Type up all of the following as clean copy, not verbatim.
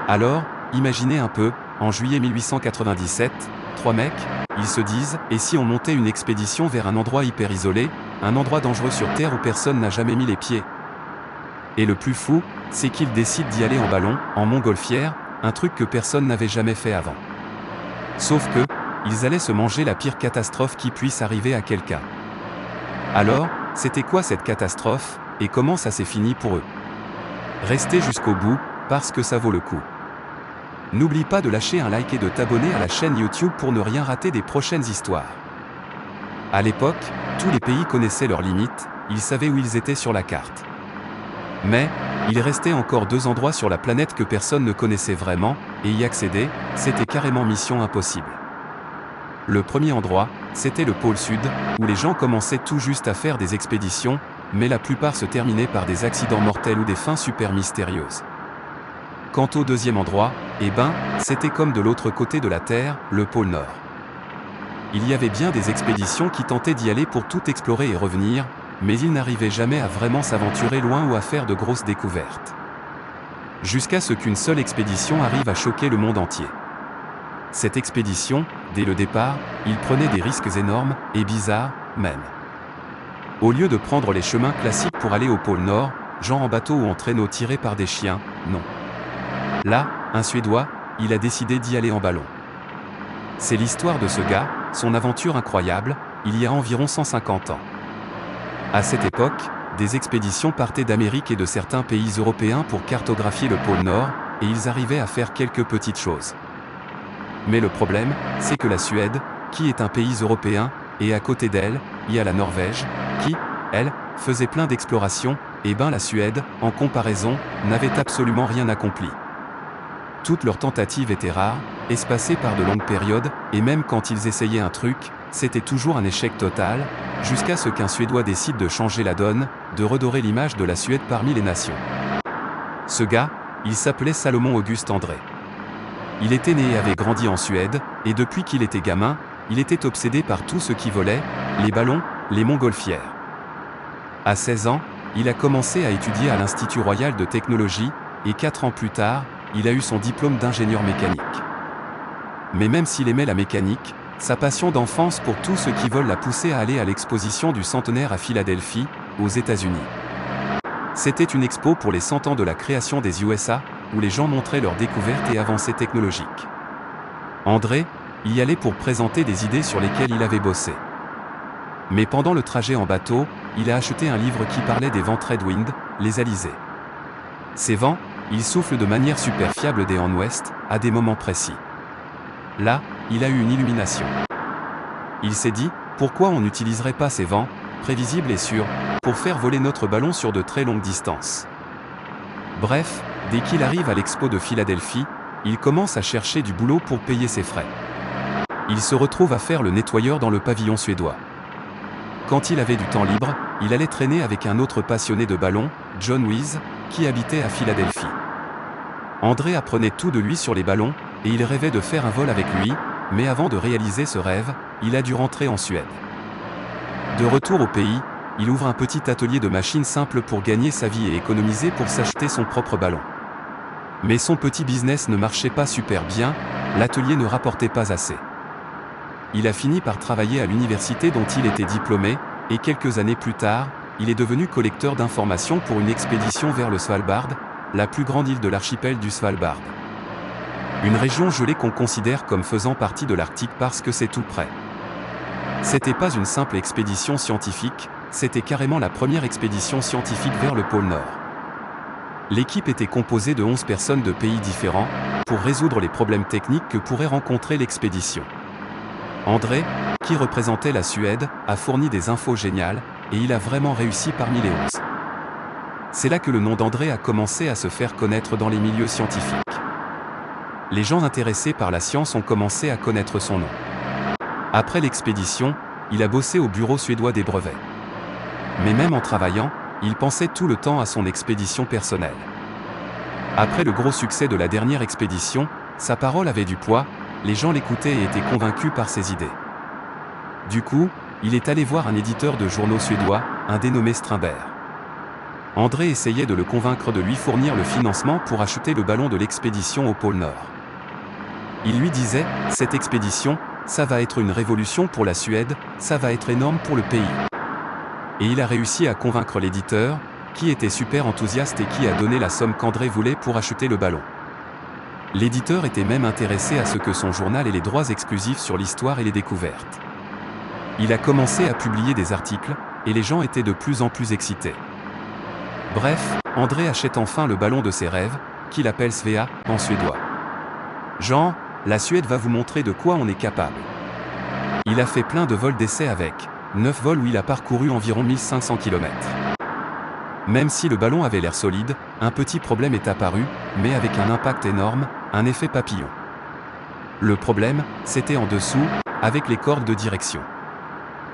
Alors, imaginez un peu, en juillet 1897, 3 mecs, ils se disent, et si on montait une expédition vers un endroit hyper isolé, un endroit dangereux sur Terre où personne n'a jamais mis les pieds. Et le plus fou, c'est qu'ils décident d'y aller en ballon, en montgolfière, un truc que personne n'avait jamais fait avant. Sauf que, ils allaient se manger la pire catastrophe qui puisse arriver à quelqu'un. Alors, c'était quoi cette catastrophe, et comment ça s'est fini pour eux? Restez jusqu'au bout, parce que ça vaut le coup. N'oublie pas de lâcher un like et de t'abonner à la chaîne YouTube pour ne rien rater des prochaines histoires. À l'époque, tous les pays connaissaient leurs limites, ils savaient où ils étaient sur la carte. Mais, il restait encore 2 endroits sur la planète que personne ne connaissait vraiment, et y accéder, c'était carrément mission impossible. Le premier endroit, c'était le pôle Sud, où les gens commençaient tout juste à faire des expéditions, mais la plupart se terminaient par des accidents mortels ou des fins super mystérieuses. Quant au deuxième endroit, eh ben, c'était comme de l'autre côté de la Terre, le pôle Nord. Il y avait bien des expéditions qui tentaient d'y aller pour tout explorer et revenir, mais ils n'arrivaient jamais à vraiment s'aventurer loin ou à faire de grosses découvertes. Jusqu'à ce qu'une seule expédition arrive à choquer le monde entier. Cette expédition, dès le départ, il prenait des risques énormes, et bizarres, même. Au lieu de prendre les chemins classiques pour aller au pôle Nord, genre en bateau ou en traîneau tiré par des chiens, non. Là, un Suédois, il a décidé d'y aller en ballon. C'est l'histoire de ce gars, son aventure incroyable, il y a environ 150 ans. À cette époque, des expéditions partaient d'Amérique et de certains pays européens pour cartographier le pôle Nord, et ils arrivaient à faire quelques petites choses. Mais le problème, c'est que la Suède, qui est un pays européen, et à côté d'elle, il y a la Norvège, qui, elle, faisait plein d'explorations, et ben la Suède, en comparaison, n'avait absolument rien accompli. Toutes leurs tentatives étaient rares, espacées par de longues périodes, et même quand ils essayaient un truc, c'était toujours un échec total, jusqu'à ce qu'un Suédois décide de changer la donne, de redorer l'image de la Suède parmi les nations. Ce gars, il s'appelait Salomon August André. Il était né et avait grandi en Suède, et depuis qu'il était gamin, il était obsédé par tout ce qui volait, les ballons, les montgolfières. À 16 ans, il a commencé à étudier à l'Institut Royal de Technologie, et 4 ans plus tard, il a eu son diplôme d'ingénieur mécanique. Mais même s'il aimait la mécanique, sa passion d'enfance pour tout ce qui vole l'a poussé à aller à l'exposition du centenaire à Philadelphie, aux États-Unis. C'était une expo pour les 100 ans de la création des USA, où les gens montraient leurs découvertes et avancées technologiques. André y allait pour présenter des idées sur lesquelles il avait bossé. Mais pendant le trajet en bateau, il a acheté un livre qui parlait des vents Tradewind, les alizés. Ces vents, ils soufflent de manière super fiable des en ouest, à des moments précis. Là, il a eu une illumination. Il s'est dit, pourquoi on n'utiliserait pas ces vents, prévisibles et sûrs, pour faire voler notre ballon sur de très longues distances. Bref, dès qu'il arrive à l'expo de Philadelphie, il commence à chercher du boulot pour payer ses frais. Il se retrouve à faire le nettoyeur dans le pavillon suédois. Quand il avait du temps libre, il allait traîner avec un autre passionné de ballons, John Weiss, qui habitait à Philadelphie. André apprenait tout de lui sur les ballons, et il rêvait de faire un vol avec lui, mais avant de réaliser ce rêve, il a dû rentrer en Suède. De retour au pays, il ouvre un petit atelier de machines simples pour gagner sa vie et économiser pour s'acheter son propre ballon. Mais son petit business ne marchait pas super bien, l'atelier ne rapportait pas assez. Il a fini par travailler à l'université dont il était diplômé, et quelques années plus tard, il est devenu collecteur d'informations pour une expédition vers le Svalbard, la plus grande île de l'archipel du Svalbard. Une région gelée qu'on considère comme faisant partie de l'Arctique parce que c'est tout près. C'était pas une simple expédition scientifique, c'était carrément la première expédition scientifique vers le pôle Nord. L'équipe était composée de 11 personnes de pays différents, pour résoudre les problèmes techniques que pourrait rencontrer l'expédition. André, qui représentait la Suède, a fourni des infos géniales, et il a vraiment réussi parmi les 11. C'est là que le nom d'André a commencé à se faire connaître dans les milieux scientifiques. Les gens intéressés par la science ont commencé à connaître son nom. Après l'expédition, il a bossé au bureau suédois des brevets. Mais même en travaillant, il pensait tout le temps à son expédition personnelle. Après le gros succès de la dernière expédition, sa parole avait du poids, les gens l'écoutaient et étaient convaincus par ses idées. Du coup, il est allé voir un éditeur de journaux suédois, un dénommé Strindberg. André essayait de le convaincre de lui fournir le financement pour acheter le ballon de l'expédition au pôle Nord. Il lui disait, cette expédition, ça va être une révolution pour la Suède, ça va être énorme pour le pays. Et il a réussi à convaincre l'éditeur, qui était super enthousiaste et qui a donné la somme qu'André voulait pour acheter le ballon. L'éditeur était même intéressé à ce que son journal ait les droits exclusifs sur l'histoire et les découvertes. Il a commencé à publier des articles, et les gens étaient de plus en plus excités. Bref, André achète enfin le ballon de ses rêves, qu'il appelle Svea, en suédois. Genre, la Suède va vous montrer de quoi on est capable. Il a fait plein de vols d'essai avec 9 vols où il a parcouru environ 1500 km. Même si le ballon avait l'air solide, un petit problème est apparu, mais avec un impact énorme, un effet papillon. Le problème, c'était en dessous, avec les cordes de direction.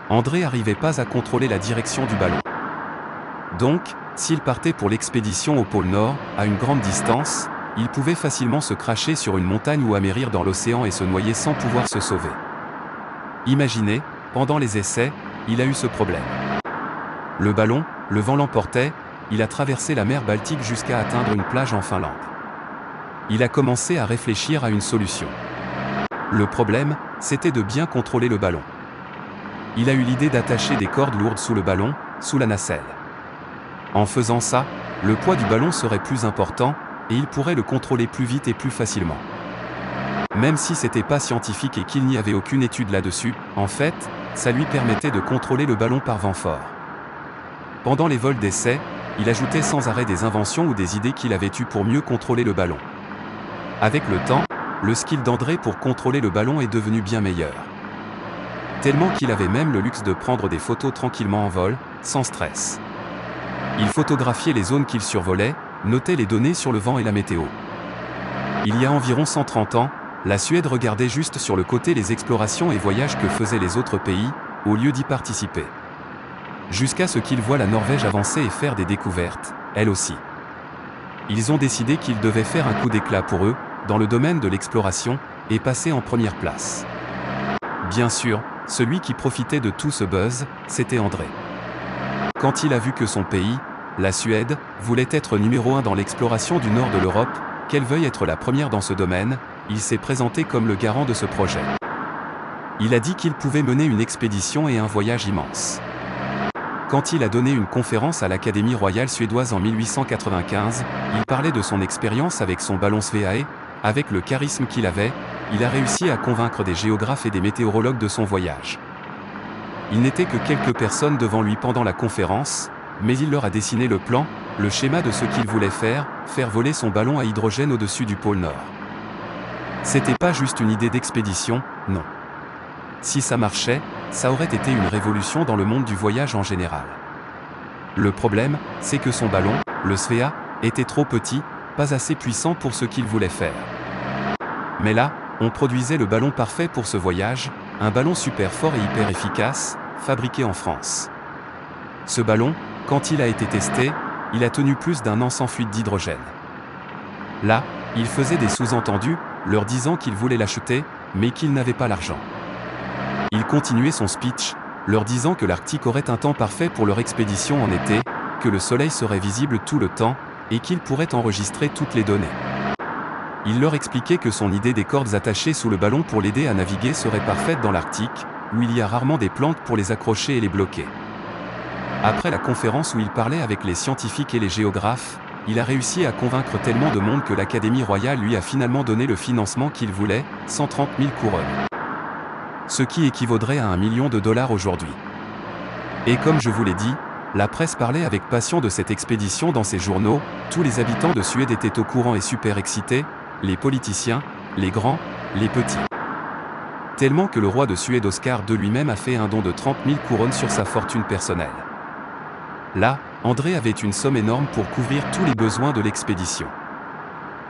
André n'arrivait pas à contrôler la direction du ballon. Donc, s'il partait pour l'expédition au pôle Nord, à une grande distance, il pouvait facilement se cracher sur une montagne ou amérir dans l'océan et se noyer sans pouvoir se sauver. Imaginez, pendant les essais, il a eu ce problème. Le ballon, le vent l'emportait, il a traversé la mer Baltique jusqu'à atteindre une plage en Finlande. Il a commencé à réfléchir à une solution. Le problème, c'était de bien contrôler le ballon. Il a eu l'idée d'attacher des cordes lourdes sous le ballon, sous la nacelle. En faisant ça, le poids du ballon serait plus important, et il pourrait le contrôler plus vite et plus facilement. Même si c'était pas scientifique et qu'il n'y avait aucune étude là-dessus, en fait, ça lui permettait de contrôler le ballon par vent fort. Pendant les vols d'essai, il ajoutait sans arrêt des inventions ou des idées qu'il avait eues pour mieux contrôler le ballon. Avec le temps, le skill d'André pour contrôler le ballon est devenu bien meilleur. Tellement qu'il avait même le luxe de prendre des photos tranquillement en vol, sans stress. Il photographiait les zones qu'il survolait, notait les données sur le vent et la météo. Il y a environ 130 ans, la Suède regardait juste sur le côté les explorations et voyages que faisaient les autres pays, au lieu d'y participer. Jusqu'à ce qu'ils voient la Norvège avancer et faire des découvertes, elle aussi. Ils ont décidé qu'ils devaient faire un coup d'éclat pour eux, dans le domaine de l'exploration, et passer en première place. Bien sûr, celui qui profitait de tout ce buzz, c'était André. Quand il a vu que son pays, la Suède, voulait être numéro 1 dans l'exploration du nord de l'Europe, qu'elle veuille être la première dans ce domaine, il s'est présenté comme le garant de ce projet. Il a dit qu'il pouvait mener une expédition et un voyage immense. Quand il a donné une conférence à l'Académie royale suédoise en 1895, il parlait de son expérience avec son ballon Sveae. Avec le charisme qu'il avait, il a réussi à convaincre des géographes et des météorologues de son voyage. Il n'était que quelques personnes devant lui pendant la conférence, mais il leur a dessiné le plan, le schéma de ce qu'il voulait faire voler son ballon à hydrogène au-dessus du pôle Nord. C'était pas juste une idée d'expédition, non. Si ça marchait, ça aurait été une révolution dans le monde du voyage en général. Le problème, c'est que son ballon, le Svea, était trop petit, pas assez puissant pour ce qu'il voulait faire. Mais là, on produisait le ballon parfait pour ce voyage, un ballon super fort et hyper efficace, fabriqué en France. Ce ballon, quand il a été testé, il a tenu plus d'1 an sans fuite d'hydrogène. Là, il faisait des sous-entendus, leur disant qu'il voulait l'acheter, mais qu'il n'avait pas l'argent. Il continuait son speech, leur disant que l'Arctique aurait un temps parfait pour leur expédition en été, que le soleil serait visible tout le temps, et qu'il pourrait enregistrer toutes les données. Il leur expliquait que son idée des cordes attachées sous le ballon pour l'aider à naviguer serait parfaite dans l'Arctique, où il y a rarement des plantes pour les accrocher et les bloquer. Après la conférence où il parlait avec les scientifiques et les géographes, il a réussi à convaincre tellement de monde que l'Académie royale lui a finalement donné le financement qu'il voulait, 130 000 couronnes. Ce qui équivaudrait à $1 million aujourd'hui. Et comme je vous l'ai dit, la presse parlait avec passion de cette expédition dans ses journaux, tous les habitants de Suède étaient au courant et super excités, les politiciens, les grands, les petits. Tellement que le roi de Suède Oscar II lui-même a fait un don de 30 000 couronnes sur sa fortune personnelle. Là, André avait une somme énorme pour couvrir tous les besoins de l'expédition.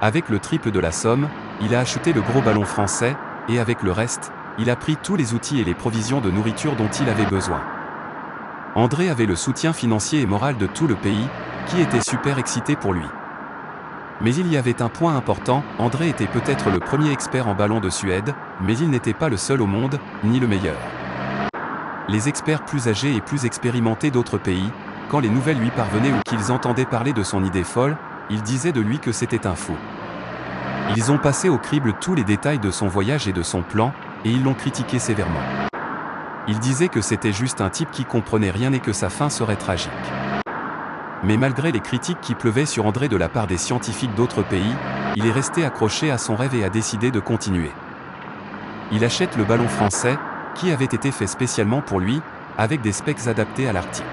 Avec le triple de la somme, il a acheté le gros ballon français, et avec le reste, il a pris tous les outils et les provisions de nourriture dont il avait besoin. André avait le soutien financier et moral de tout le pays, qui était super excité pour lui. Mais il y avait un point important, André était peut-être le premier expert en ballon de Suède, mais il n'était pas le seul au monde, ni le meilleur. Les experts plus âgés et plus expérimentés d'autres pays, quand les nouvelles lui parvenaient ou qu'ils entendaient parler de son idée folle, ils disaient de lui que c'était un fou. Ils ont passé au crible tous les détails de son voyage et de son plan, et ils l'ont critiqué sévèrement. Ils disaient que c'était juste un type qui comprenait rien et que sa fin serait tragique. Mais malgré les critiques qui pleuvaient sur André de la part des scientifiques d'autres pays, il est resté accroché à son rêve et a décidé de continuer. Il achète le ballon français, qui avait été fait spécialement pour lui, avec des specs adaptés à l'Arctique.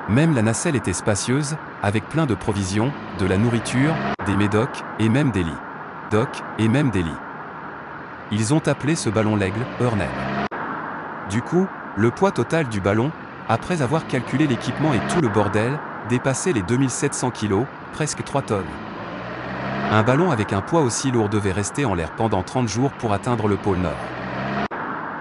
Même la nacelle était spacieuse, avec plein de provisions, de la nourriture, des médocs, et même des lits. Ils ont appelé ce ballon l'Aigle, Urnel. Du coup, le poids total du ballon, après avoir calculé l'équipement et tout le bordel, dépassait les 2700 kg, presque 3 tonnes. Un ballon avec un poids aussi lourd devait rester en l'air pendant 30 jours pour atteindre le pôle Nord.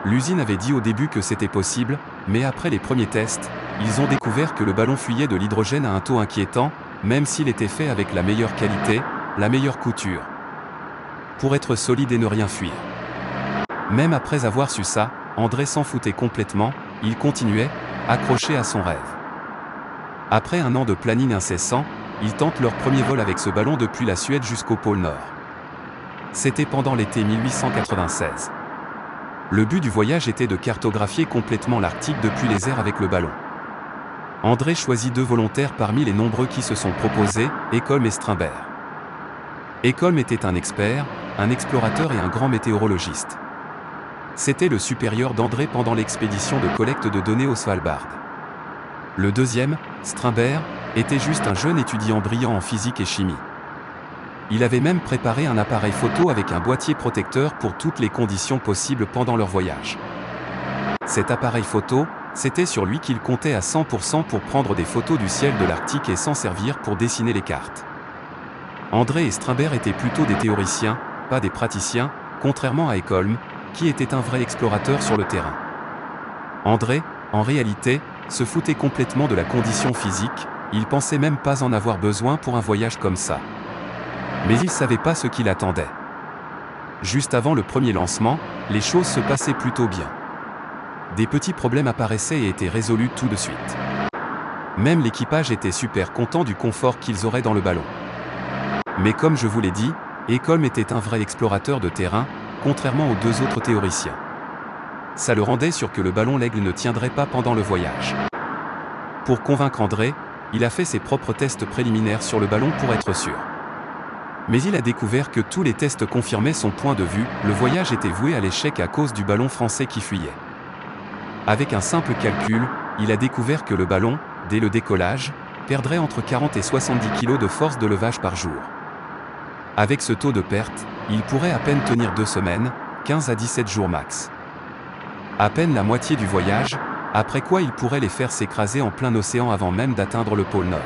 L'usine avait dit au début que c'était possible, mais après les premiers tests, ils ont découvert que le ballon fuyait de l'hydrogène à un taux inquiétant, même s'il était fait avec la meilleure qualité, la meilleure couture. Pour être solide et ne rien fuir. Même après avoir su ça, André s'en foutait complètement, il continuait, accroché à son rêve. Après un an de planning incessant, ils tentent leur premier vol avec ce ballon depuis la Suède jusqu'au pôle Nord. C'était pendant l'été 1896. Le but du voyage était de cartographier complètement l'Arctique depuis les airs avec le ballon. André choisit 2 volontaires parmi les nombreux qui se sont proposés, Ekholm et Strindberg. Ekholm était un expert, un explorateur et un grand météorologiste. C'était le supérieur d'André pendant l'expédition de collecte de données au Svalbard. Le deuxième, Strindberg, était juste un jeune étudiant brillant en physique et chimie. Il avait même préparé un appareil photo avec un boîtier protecteur pour toutes les conditions possibles pendant leur voyage. Cet appareil photo, c'était sur lui qu'il comptait à 100% pour prendre des photos du ciel de l'Arctique et s'en servir pour dessiner les cartes. André et Strindberg étaient plutôt des théoriciens, pas des praticiens, contrairement à Ekholm, qui était un vrai explorateur sur le terrain. André, en réalité, se foutait complètement de la condition physique, il pensait même pas en avoir besoin pour un voyage comme ça. Mais il savait pas ce qui l'attendait. Juste avant le premier lancement, les choses se passaient plutôt bien. Des petits problèmes apparaissaient et étaient résolus tout de suite. Même l'équipage était super content du confort qu'ils auraient dans le ballon. Mais comme je vous l'ai dit, Ekholm était un vrai explorateur de terrain, contrairement aux 2 autres théoriciens. Ça le rendait sûr que le ballon l'Aigle ne tiendrait pas pendant le voyage. Pour convaincre André, il a fait ses propres tests préliminaires sur le ballon pour être sûr. Mais il a découvert que tous les tests confirmaient son point de vue, le voyage était voué à l'échec à cause du ballon français qui fuyait. Avec un simple calcul, il a découvert que le ballon, dès le décollage, perdrait entre 40 et 70 kg de force de levage par jour. Avec ce taux de perte, il pourrait à peine tenir 2 semaines, 15 à 17 jours max. À peine la moitié du voyage, après quoi il pourrait les faire s'écraser en plein océan avant même d'atteindre le pôle Nord.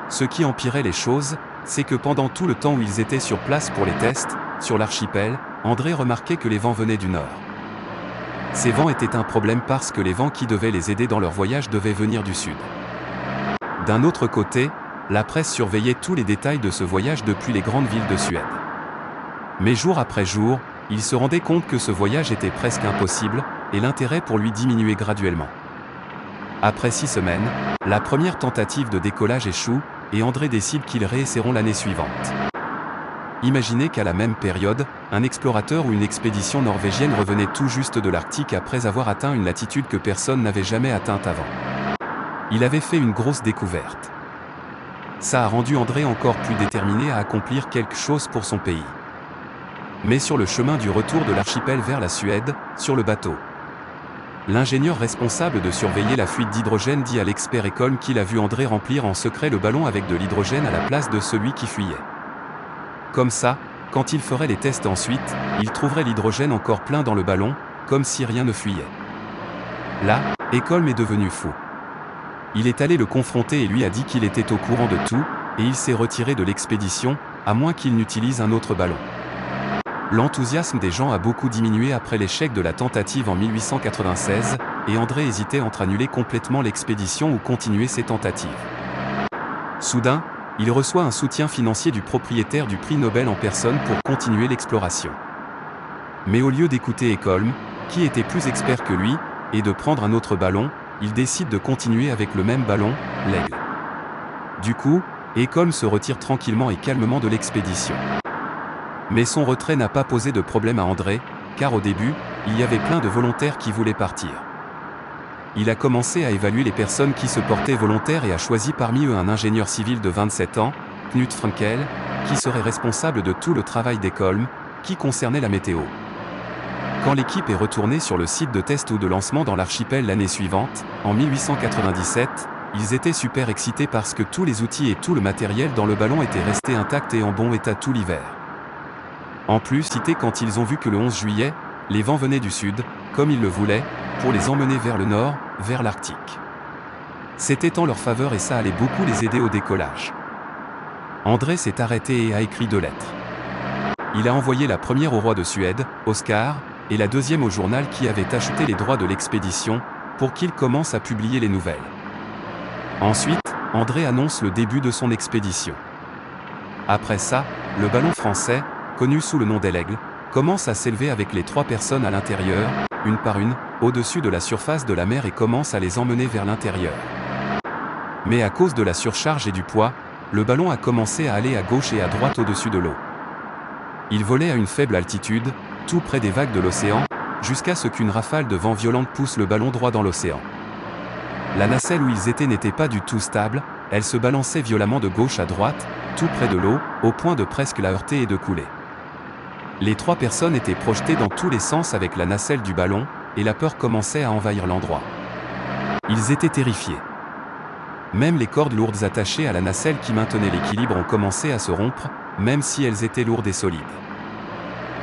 Ce qui empirait les choses, c'est que pendant tout le temps où ils étaient sur place pour les tests, sur l'archipel, André remarquait que les vents venaient du nord. Ces vents étaient un problème parce que les vents qui devaient les aider dans leur voyage devaient venir du sud. D'un autre côté, la presse surveillait tous les détails de ce voyage depuis les grandes villes de Suède. Mais jour après jour, il se rendait compte que ce voyage était presque impossible, et l'intérêt pour lui diminuait graduellement. Après 6 semaines, la première tentative de décollage échoue, et André décide qu'ils réessaieront l'année suivante. Imaginez qu'à la même période, un explorateur ou une expédition norvégienne revenait tout juste de l'Arctique après avoir atteint une latitude que personne n'avait jamais atteinte avant. Il avait fait une grosse découverte. Ça a rendu André encore plus déterminé à accomplir quelque chose pour son pays. Mais sur le chemin du retour de l'archipel vers la Suède, sur le bateau, l'ingénieur responsable de surveiller la fuite d'hydrogène dit à l'expert Ekholm qu'il a vu André remplir en secret le ballon avec de l'hydrogène à la place de celui qui fuyait. Comme ça, quand il ferait les tests ensuite, il trouverait l'hydrogène encore plein dans le ballon, comme si rien ne fuyait. Là, Ekholm est devenu fou. Il est allé le confronter et lui a dit qu'il était au courant de tout, et il s'est retiré de l'expédition, à moins qu'il n'utilise un autre ballon. L'enthousiasme des gens a beaucoup diminué après l'échec de la tentative en 1896, et André hésitait entre annuler complètement l'expédition ou continuer ses tentatives. Soudain, il reçoit un soutien financier du propriétaire du prix Nobel en personne pour continuer l'exploration. Mais au lieu d'écouter Ekholm, qui était plus expert que lui, et de prendre un autre ballon, ils décident de continuer avec le même ballon, l'Aigle. Du coup, Ekholm se retire tranquillement et calmement de l'expédition. Mais son retrait n'a pas posé de problème à André, car au début, il y avait plein de volontaires qui voulaient partir. Il a commencé à évaluer les personnes qui se portaient volontaires et a choisi parmi eux un ingénieur civil de 27 ans, Knut Frenkel, qui serait responsable de tout le travail d'Ekholm, qui concernait la météo. Quand l'équipe est retournée sur le site de test ou de lancement dans l'archipel l'année suivante, en 1897, ils étaient super excités parce que tous les outils et tout le matériel dans le ballon étaient restés intacts et en bon état tout l'hiver. En plus, quand ils ont vu que le 11 juillet, les vents venaient du sud, comme ils le voulaient, pour les emmener vers le nord, vers l'Arctique. C'était en leur faveur et ça allait beaucoup les aider au décollage. André s'est arrêté et a écrit 2 lettres. Il a envoyé la première au roi de Suède, Oscar, et la deuxième au journal qui avait acheté les droits de l'expédition, pour qu'il commence à publier les nouvelles. Ensuite, André annonce le début de son expédition. Après ça, le ballon français, connu sous le nom d'Aigle, commence à s'élever avec les 3 personnes à l'intérieur, une par une, au-dessus de la surface de la mer et commence à les emmener vers l'intérieur. Mais à cause de la surcharge et du poids, le ballon a commencé à aller à gauche et à droite au-dessus de l'eau. Il volait à une faible altitude, tout près des vagues de l'océan, jusqu'à ce qu'une rafale de vent violente pousse le ballon droit dans l'océan. La nacelle où ils étaient n'était pas du tout stable, elle se balançait violemment de gauche à droite, tout près de l'eau, au point de presque la heurter et de couler. Les 3 personnes étaient projetées dans tous les sens avec la nacelle du ballon, et la peur commençait à envahir l'endroit. Ils étaient terrifiés. Même les cordes lourdes attachées à la nacelle qui maintenaient l'équilibre ont commencé à se rompre, même si elles étaient lourdes et solides.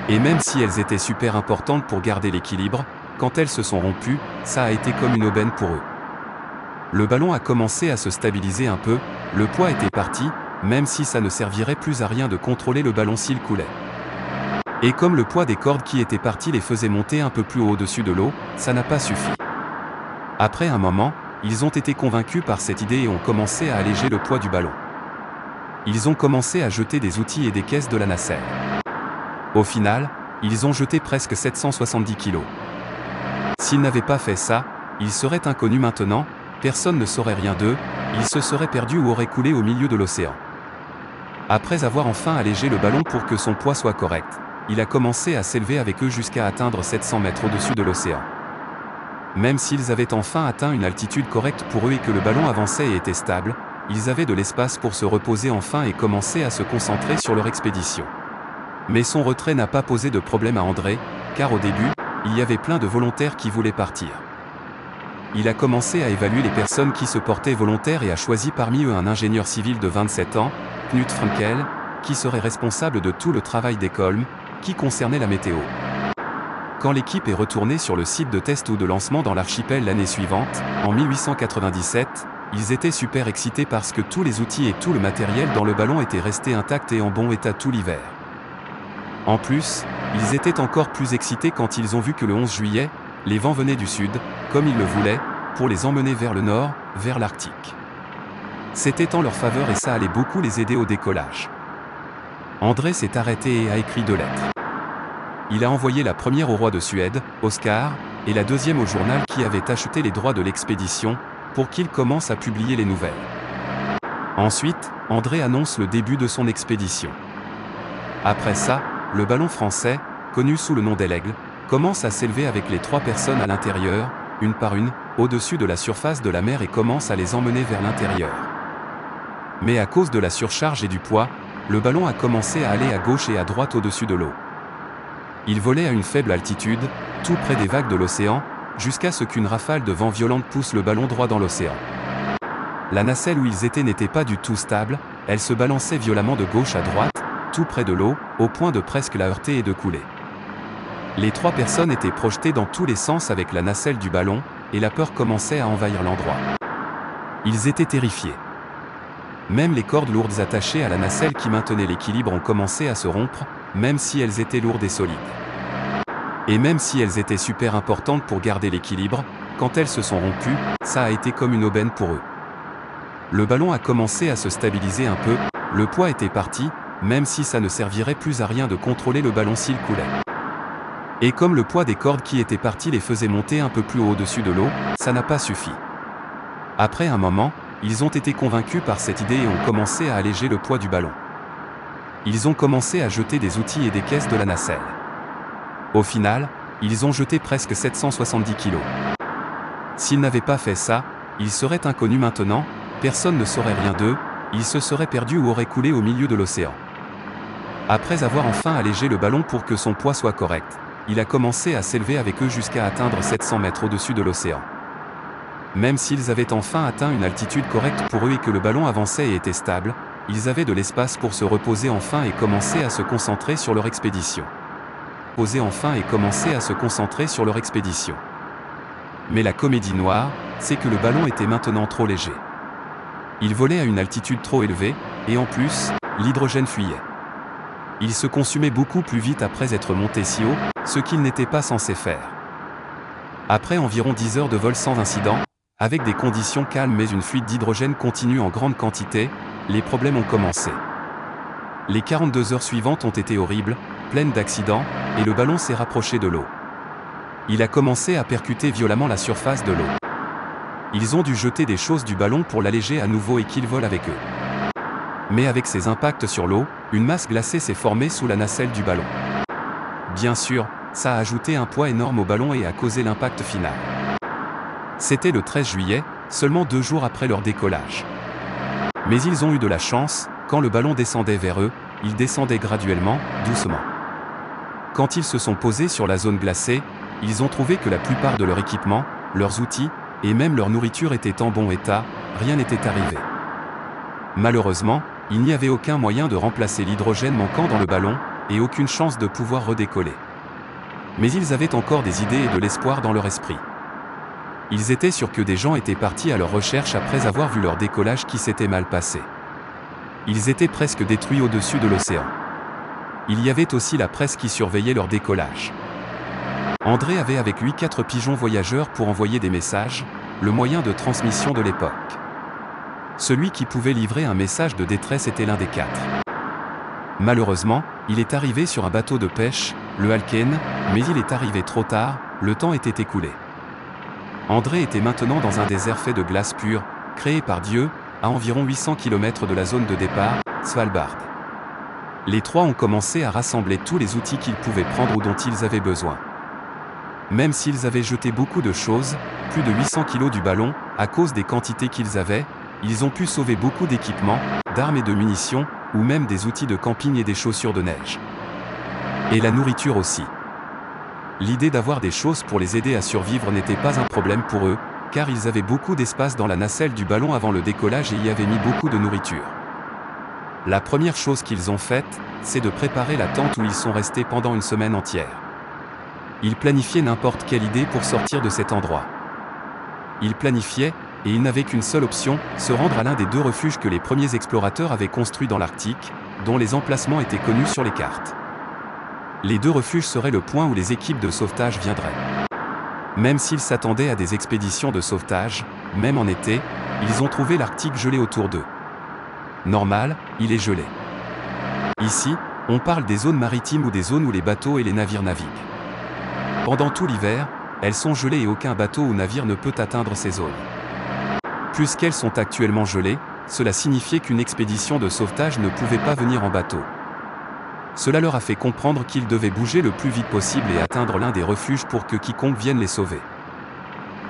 Et même si elles étaient super importantes pour garder l'équilibre, quand elles se sont rompues, ça a été comme une aubaine pour eux. Le ballon a commencé à se stabiliser un peu, le poids était parti, même si ça ne servirait plus à rien de contrôler le ballon s'il coulait. Et comme le poids des cordes qui étaient parties les faisait monter un peu plus haut au-dessus de l'eau, ça n'a pas suffi. Après un moment, ils ont été convaincus par cette idée et ont commencé à alléger le poids du ballon. Ils ont commencé à jeter des outils et des caisses de la nacelle. Au final, ils ont jeté presque 770 kilos. S'ils n'avaient pas fait ça, ils seraient inconnus maintenant, personne ne saurait rien d'eux, ils se seraient perdus ou auraient coulé au milieu de l'océan. Après avoir enfin allégé le ballon pour que son poids soit correct, il a commencé à s'élever avec eux jusqu'à atteindre 700 mètres au-dessus de l'océan. Même s'ils avaient enfin atteint une altitude correcte pour eux et que le ballon avançait et était stable, ils avaient de l'espace pour se reposer enfin et commencer à se concentrer sur leur expédition. Mais son retrait n'a pas posé de problème à André, car au début, il y avait plein de volontaires qui voulaient partir. Il a commencé à évaluer les personnes qui se portaient volontaires et a choisi parmi eux un ingénieur civil de 27 ans, Knut Frenkel, qui serait responsable de tout le travail d'Ekholm, qui concernait la météo. Quand l'équipe est retournée sur le site de test ou de lancement dans l'archipel l'année suivante, en 1897, ils étaient super excités parce que tous les outils et tout le matériel dans le ballon étaient restés intacts et en bon état tout l'hiver. En plus, ils étaient encore plus excités quand ils ont vu que le 11 juillet, les vents venaient du sud, comme ils le voulaient, pour les emmener vers le nord, vers l'Arctique. C'était en leur faveur et ça allait beaucoup les aider au décollage. André s'est arrêté et a écrit 2 lettres. Il a envoyé la première au roi de Suède, Oscar, et la deuxième au journal qui avait acheté les droits de l'expédition, pour qu'il commence à publier les nouvelles. Ensuite, André annonce le début de son expédition. Après ça, le ballon français, connu sous le nom d'Aigle, commence à s'élever avec les 3 personnes à l'intérieur, une par une, au-dessus de la surface de la mer et commence à les emmener vers l'intérieur. Mais à cause de la surcharge et du poids, le ballon a commencé à aller à gauche et à droite au-dessus de l'eau. Il volait à une faible altitude, tout près des vagues de l'océan, jusqu'à ce qu'une rafale de vent violente pousse le ballon droit dans l'océan. La nacelle où ils étaient n'était pas du tout stable, elle se balançait violemment de gauche à droite, tout près de l'eau, au point de presque la heurter et de couler. Les 3 personnes étaient projetées dans tous les sens avec la nacelle du ballon, et la peur commençait à envahir l'endroit. Ils étaient terrifiés. Même les cordes lourdes attachées à la nacelle qui maintenaient l'équilibre ont commencé à se rompre, même si elles étaient lourdes et solides. Et même si elles étaient super importantes pour garder l'équilibre, quand elles se sont rompues, ça a été comme une aubaine pour eux. Le ballon a commencé à se stabiliser un peu, le poids était parti, même si ça ne servirait plus à rien de contrôler le ballon s'il coulait. Et comme le poids des cordes qui étaient parties les faisait monter un peu plus haut au-dessus de l'eau, ça n'a pas suffi. Après un moment, ils ont été convaincus par cette idée et ont commencé à alléger le poids du ballon. Ils ont commencé à jeter des outils et des caisses de la nacelle. Au final, ils ont jeté presque 770 kilos. S'ils n'avaient pas fait ça, ils seraient inconnus maintenant, personne ne saurait rien d'eux, ils se seraient perdus ou auraient coulé au milieu de l'océan. Après avoir enfin allégé le ballon pour que son poids soit correct, il a commencé à s'élever avec eux jusqu'à atteindre 700 mètres au-dessus de l'océan. Même s'ils avaient enfin atteint une altitude correcte pour eux et que le ballon avançait et était stable, ils avaient de l'espace pour se reposer enfin et commencer à se concentrer sur leur expédition. Mais la comédie noire, c'est que le ballon était maintenant trop léger. Il volait à une altitude trop élevée, et en plus, l'hydrogène fuyait. Il se consumait beaucoup plus vite après être monté si haut, ce qu'il n'était pas censé faire. Après environ 10 heures de vol sans incident, avec des conditions calmes mais une fuite d'hydrogène continue en grande quantité, les problèmes ont commencé. Les 42 heures suivantes ont été horribles, pleines d'accidents, et le ballon s'est rapproché de l'eau. Il a commencé à percuter violemment la surface de l'eau. Ils ont dû jeter des choses du ballon pour l'alléger à nouveau et qu'il vole avec eux. Mais avec ces impacts sur l'eau, une masse glacée s'est formée sous la nacelle du ballon. Bien sûr, ça a ajouté un poids énorme au ballon et a causé l'impact final. C'était le 13 juillet, seulement 2 jours après leur décollage. Mais ils ont eu de la chance, quand le ballon descendait vers eux, il descendait graduellement, doucement. Quand ils se sont posés sur la zone glacée, ils ont trouvé que la plupart de leur équipement, leurs outils, et même leur nourriture étaient en bon état, rien n'était arrivé. Malheureusement, il n'y avait aucun moyen de remplacer l'hydrogène manquant dans le ballon, et aucune chance de pouvoir redécoller. Mais ils avaient encore des idées et de l'espoir dans leur esprit. Ils étaient sûrs que des gens étaient partis à leur recherche après avoir vu leur décollage qui s'était mal passé. Ils étaient presque détruits au-dessus de l'océan. Il y avait aussi la presse qui surveillait leur décollage. André avait avec lui 4 pigeons voyageurs pour envoyer des messages, le moyen de transmission de l'époque. Celui qui pouvait livrer un message de détresse était l'un des 4. Malheureusement, il est arrivé sur un bateau de pêche, le Alken, mais il est arrivé trop tard, le temps était écoulé. André était maintenant dans un désert fait de glace pure, créé par Dieu, à environ 800 km de la zone de départ, Svalbard. Les 3 ont commencé à rassembler tous les outils qu'ils pouvaient prendre ou dont ils avaient besoin. Même s'ils avaient jeté beaucoup de choses, plus de 800 kg du ballon, à cause des quantités qu'ils avaient, ils ont pu sauver beaucoup d'équipements, d'armes et de munitions, ou même des outils de camping et des chaussures de neige. Et la nourriture aussi. L'idée d'avoir des choses pour les aider à survivre n'était pas un problème pour eux, car ils avaient beaucoup d'espace dans la nacelle du ballon avant le décollage et y avaient mis beaucoup de nourriture. La première chose qu'ils ont faite, c'est de préparer la tente où ils sont restés pendant une semaine entière. Ils planifiaient n'importe quelle idée pour sortir de cet endroit. Ils planifiaient, et ils n'avaient qu'une seule option, se rendre à l'un des 2 refuges que les premiers explorateurs avaient construits dans l'Arctique, dont les emplacements étaient connus sur les cartes. Les 2 refuges seraient le point où les équipes de sauvetage viendraient. Même s'ils s'attendaient à des expéditions de sauvetage, même en été, ils ont trouvé l'Arctique gelé autour d'eux. Normal, il est gelé. Ici, on parle des zones maritimes ou des zones où les bateaux et les navires naviguent. Pendant tout l'hiver, elles sont gelées et aucun bateau ou navire ne peut atteindre ces zones. Puisqu'elles sont actuellement gelées, cela signifiait qu'une expédition de sauvetage ne pouvait pas venir en bateau. Cela leur a fait comprendre qu'ils devaient bouger le plus vite possible et atteindre l'un des refuges pour que quiconque vienne les sauver.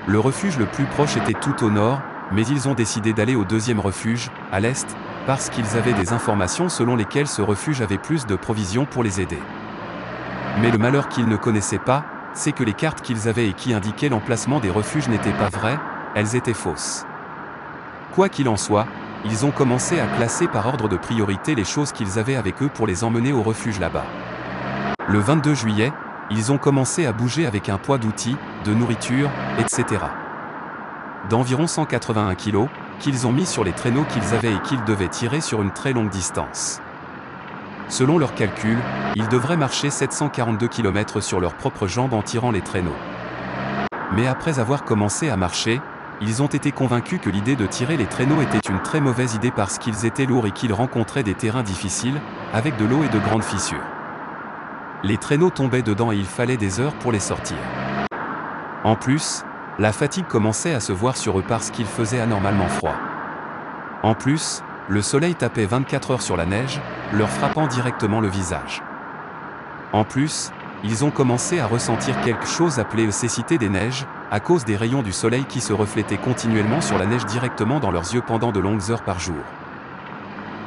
Le refuge le plus proche était tout au nord, mais ils ont décidé d'aller au 2e refuge, à l'est, parce qu'ils avaient des informations selon lesquelles ce refuge avait plus de provisions pour les aider. Mais le malheur qu'ils ne connaissaient pas, c'est que les cartes qu'ils avaient et qui indiquaient l'emplacement des refuges n'étaient pas vraies, elles étaient fausses. Quoi qu'il en soit, ils ont commencé à classer par ordre de priorité les choses qu'ils avaient avec eux pour les emmener au refuge là-bas. Le 22 juillet, ils ont commencé à bouger avec un poids d'outils, de nourriture, etc. d'environ 181 kg, qu'ils ont mis sur les traîneaux qu'ils avaient et qu'ils devaient tirer sur une très longue distance. Selon leurs calculs, ils devraient marcher 742 km sur leurs propres jambes en tirant les traîneaux. Mais après avoir commencé à marcher, ils ont été convaincus que l'idée de tirer les traîneaux était une très mauvaise idée parce qu'ils étaient lourds et qu'ils rencontraient des terrains difficiles, avec de l'eau et de grandes fissures. Les traîneaux tombaient dedans et il fallait des heures pour les sortir. En plus, la fatigue commençait à se voir sur eux parce qu'il faisait anormalement froid. En plus, le soleil tapait 24 heures sur la neige, leur frappant directement le visage. En plus, ils ont commencé à ressentir quelque chose appelé cécité des neiges, à cause des rayons du soleil qui se reflétaient continuellement sur la neige directement dans leurs yeux pendant de longues heures par jour.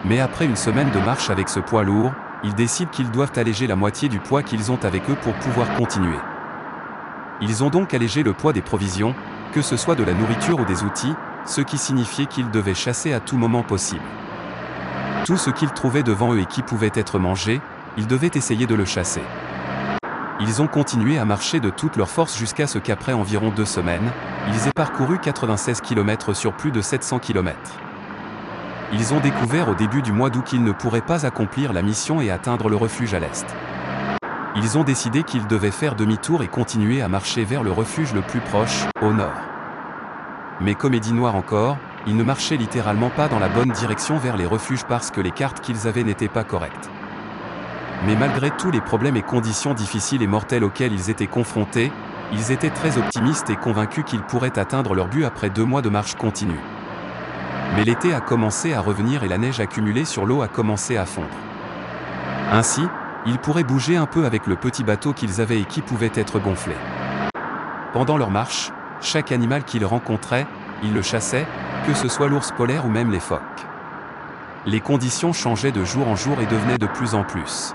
Mais après une semaine de marche avec ce poids lourd, ils décident qu'ils doivent alléger la moitié du poids qu'ils ont avec eux pour pouvoir continuer. Ils ont donc allégé le poids des provisions, que ce soit de la nourriture ou des outils, ce qui signifiait qu'ils devaient chasser à tout moment possible. Tout ce qu'ils trouvaient devant eux et qui pouvait être mangé, ils devaient essayer de le chasser. Ils ont continué à marcher de toute leur force jusqu'à ce qu'après environ 2 semaines, ils aient parcouru 96 km sur plus de 700 km. Ils ont découvert au début du mois d'août qu'ils ne pourraient pas accomplir la mission et atteindre le refuge à l'est. Ils ont décidé qu'ils devaient faire demi-tour et continuer à marcher vers le refuge le plus proche, au nord. Mais comédie noire encore, ils ne marchaient littéralement pas dans la bonne direction vers les refuges parce que les cartes qu'ils avaient n'étaient pas correctes. Mais malgré tous les problèmes et conditions difficiles et mortelles auxquels ils étaient confrontés, ils étaient très optimistes et convaincus qu'ils pourraient atteindre leur but après 2 mois de marche continue. Mais l'été a commencé à revenir et la neige accumulée sur l'eau a commencé à fondre. Ainsi, ils pourraient bouger un peu avec le petit bateau qu'ils avaient et qui pouvait être gonflé. Pendant leur marche, chaque animal qu'ils rencontraient, ils le chassaient, que ce soit l'ours polaire ou même les phoques. Les conditions changeaient de jour en jour et devenaient de plus en plus